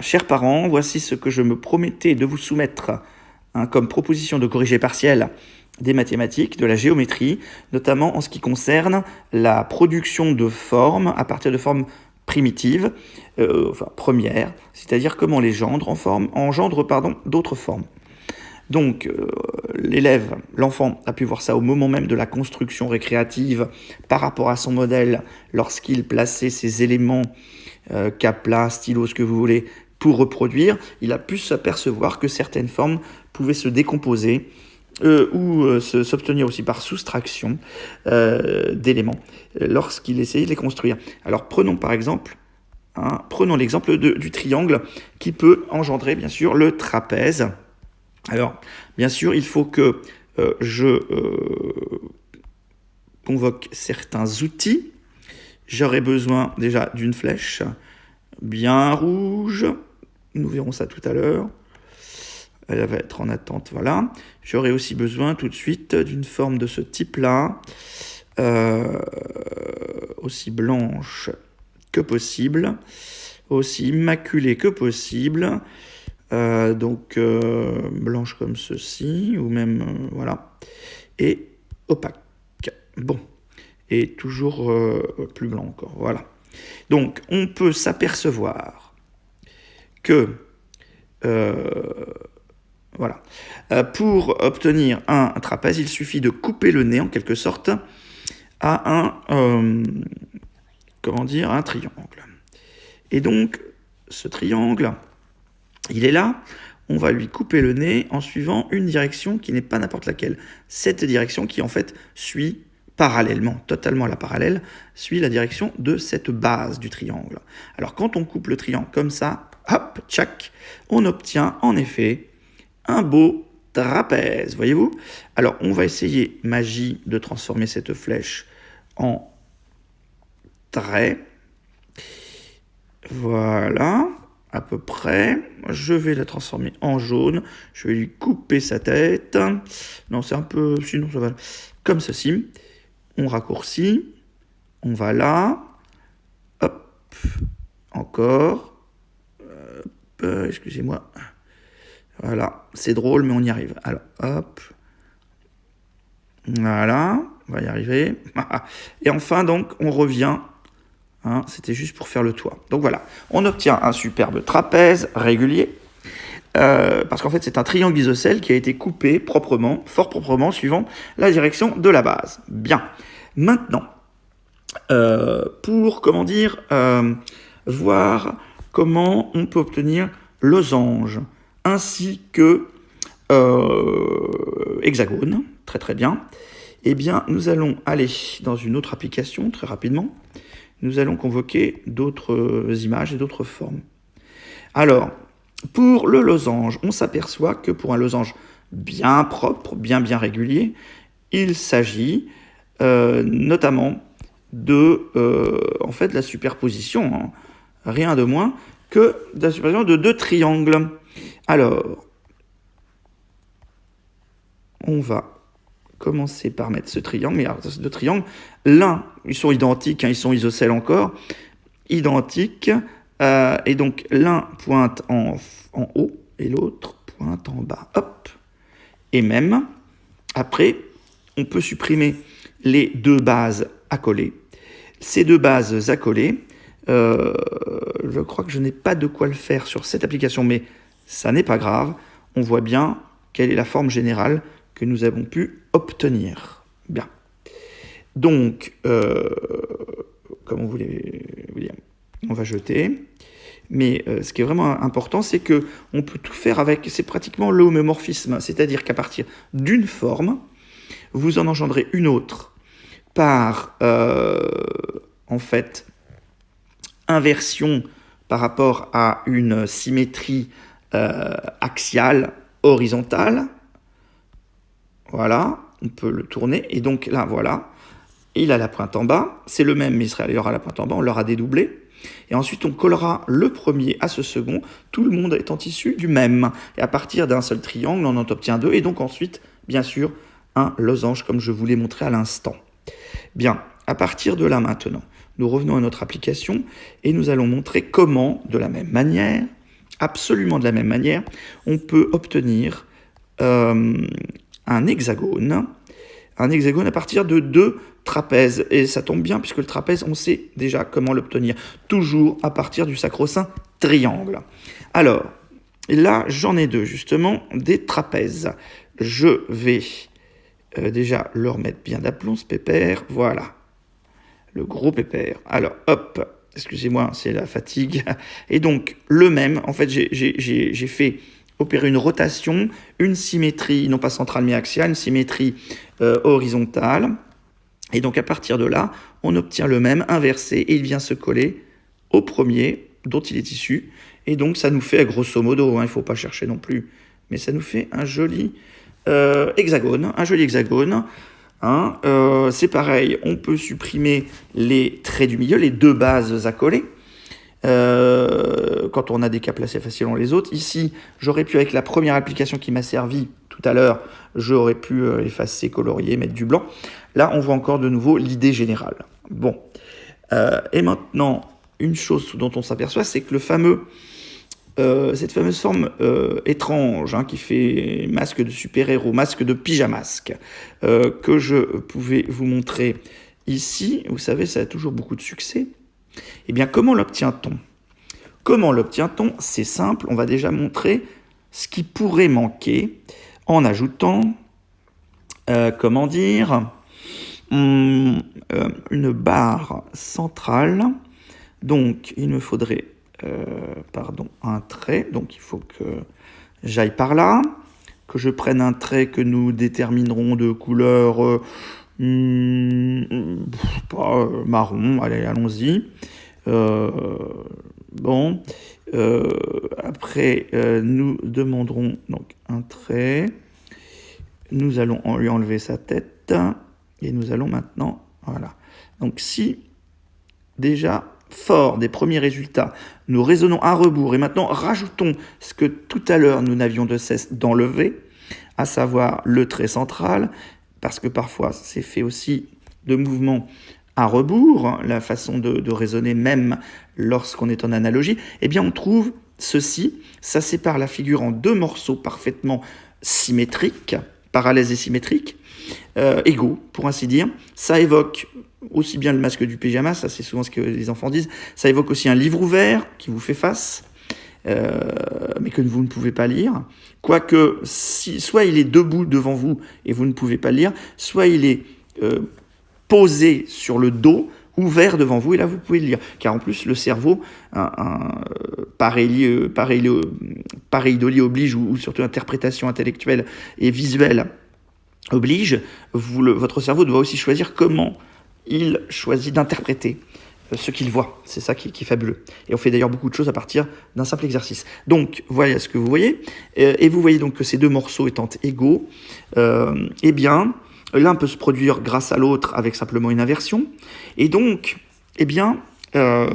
Chers parents, voici ce que je me promettais de vous soumettre comme proposition de corriger partiel des mathématiques, de la géométrie, notamment en ce qui concerne la production de formes à partir de formes primitives, premières, c'est-à-dire comment les engendrent d'autres formes. Donc, l'enfant a pu voir ça au moment même de la construction récréative par rapport à son modèle lorsqu'il plaçait ses éléments capla, stylo, ce que vous voulez, pour reproduire. Il a pu s'apercevoir que certaines formes pouvaient se décomposer ou s'obtenir aussi par soustraction d'éléments lorsqu'il essayait de les construire. Alors prenons par exemple l'exemple du triangle qui peut engendrer bien sûr le trapèze. Alors bien sûr il faut que je convoque certains outils. J'aurai besoin déjà d'une flèche bien rouge. Nous verrons ça tout à l'heure. Elle va être en attente, voilà. J'aurai aussi besoin tout de suite d'une forme de ce type-là, aussi blanche que possible, aussi immaculée que possible. Blanche comme ceci, ou même, voilà. Et opaque. Bon. Et toujours plus blanc encore, voilà. Donc, on peut s'apercevoir que, pour obtenir un trapèze, il suffit de couper le nez, en quelque sorte, à un triangle. Et donc, ce triangle, il est là, on va lui couper le nez en suivant une direction qui n'est pas n'importe laquelle. Cette direction qui, en fait, suit parallèlement, totalement à la parallèle, suit la direction de cette base du triangle. Alors quand on coupe le triangle comme ça, hop, tchac, on obtient en effet un beau trapèze, voyez-vous? Alors on va essayer, magie, de transformer cette flèche en trait. Voilà, à peu près. Je vais la transformer en jaune. Je vais lui couper sa tête. Non, c'est un peu... Sinon, ça va comme ceci. On raccourcit, on va là, hop, encore, excusez-moi, voilà, c'est drôle mais on y arrive, alors hop, voilà, on va y arriver, et enfin donc on revient, c'était juste pour faire le toit, donc voilà, on obtient un superbe trapèze régulier, parce qu'en fait c'est un triangle isocèle qui a été coupé fort proprement, suivant la direction de la base. Bien. Maintenant, pour voir comment on peut obtenir losange, ainsi que hexagone, très très bien, eh bien nous allons aller dans une autre application très rapidement. Nous allons convoquer d'autres images et d'autres formes. Alors, pour le losange, on s'aperçoit que pour un losange bien propre, bien régulier, il s'agit notamment de la superposition, rien de moins que de la superposition de deux triangles. Alors, on va commencer par mettre ce triangle, mais alors, ces deux triangles, l'un, ils sont identiques, ils sont isocèles encore, identiques, et donc l'un pointe en haut et l'autre pointe en bas. Hop. Et même, après, on peut supprimer les deux bases accolées. Ces deux bases accolées, je crois que je n'ai pas de quoi le faire sur cette application, mais ça n'est pas grave. On voit bien quelle est la forme générale que nous avons pu obtenir. Bien. Donc, comment vous voulez dire, on va jeter. Mais ce qui est vraiment important, c'est qu'on peut tout faire avec, c'est pratiquement l'homomorphisme, c'est-à-dire qu'à partir d'une forme, vous en engendrez une autre par, inversion par rapport à une symétrie axiale, horizontale. Voilà, on peut le tourner. Et donc là, voilà, il a la pointe en bas. C'est le même, mais il aura la pointe en bas, on l'aura dédoublé. Et ensuite, on collera le premier à ce second, tout le monde étant issu du même. Et à partir d'un seul triangle, on en obtient deux. Et donc ensuite, bien sûr, un losange, comme je vous l'ai montré à l'instant. Bien, à partir de là maintenant, nous revenons à notre application et nous allons montrer comment, de la même manière, absolument de la même manière, on peut obtenir un hexagone à partir de 2 trapèzes. Et ça tombe bien puisque le trapèze, on sait déjà comment l'obtenir. Toujours à partir du sacro-saint triangle. Alors, là, j'en ai 2, justement, des trapèzes. Je vais déjà leur mettre bien d'aplomb, ce pépère. Voilà, le gros pépère. Alors, hop, excusez-moi, c'est la fatigue. Et donc, le même, en fait, j'ai fait opérer une rotation, une symétrie, non pas centrale mais axiale, une symétrie horizontale. Et donc, à partir de là, on obtient le même inversé et il vient se coller au premier dont il est issu. Et donc, ça nous fait, grosso modo, il ne faut pas chercher non plus, mais ça nous fait un joli hexagone. C'est pareil, on peut supprimer les traits du milieu, les 2 bases accolées, quand on a des cas placés facilement les autres. Ici, j'aurais pu, avec la première application qui m'a servi tout à l'heure, j'aurais pu effacer, colorier, mettre du blanc. Là, on voit encore de nouveau l'idée générale. Bon, et maintenant, une chose dont on s'aperçoit, c'est que cette fameuse forme étrange qui fait masque de super-héros, masque de pyjamasque, que je pouvais vous montrer ici. Vous savez, ça a toujours beaucoup de succès. Eh bien, comment l'obtient-on ? C'est simple, on va déjà montrer ce qui pourrait manquer en ajoutant, une barre centrale. Donc, il me faudrait un trait, donc il faut que j'aille par là, que je prenne un trait que nous déterminerons de couleur marron, allez, allons-y. Après, nous demanderons donc un trait, nous allons lui enlever sa tête, et nous allons maintenant, voilà. Donc si, déjà, fort des premiers résultats, nous raisonnons à rebours et maintenant rajoutons ce que tout à l'heure nous n'avions de cesse d'enlever, à savoir le trait central, parce que parfois c'est fait aussi de mouvements à rebours, la façon de raisonner même lorsqu'on est en analogie, eh bien on trouve ceci, ça sépare la figure en 2 morceaux parfaitement symétriques, parallèles et symétriques, égaux pour ainsi dire. Ça évoque aussi bien le masque du pyjama, ça c'est souvent ce que les enfants disent, ça évoque aussi un livre ouvert qui vous fait face, mais que vous ne pouvez pas lire. Quoique, soit il est debout devant vous et vous ne pouvez pas le lire, soit il est posé sur le dos, ouvert devant vous, et là vous pouvez le lire. Car en plus, le cerveau, pareidolie oblige, ou surtout interprétation intellectuelle et visuelle oblige, votre cerveau doit aussi choisir comment il choisit d'interpréter ce qu'il voit. C'est ça qui est fabuleux. Et on fait d'ailleurs beaucoup de choses à partir d'un simple exercice. Donc, voilà ce que vous voyez. Et vous voyez donc que ces 2 morceaux étant égaux, eh bien, l'un peut se produire grâce à l'autre avec simplement une inversion. Et donc, eh bien, on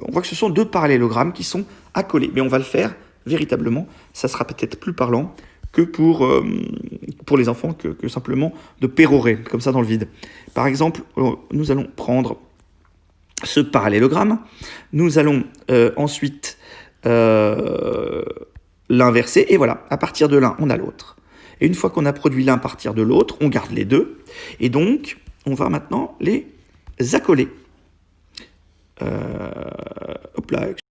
voit que ce sont 2 parallélogrammes qui sont accolés. Mais on va le faire véritablement. Ça sera peut-être plus parlant que pour les enfants que simplement de pérorer, comme ça dans le vide. Par exemple, nous allons prendre ce parallélogramme, nous allons ensuite l'inverser, et voilà, à partir de l'un, on a l'autre. Et une fois qu'on a produit l'un à partir de l'autre, on garde les 2, et donc, on va maintenant les accoler. Hop là,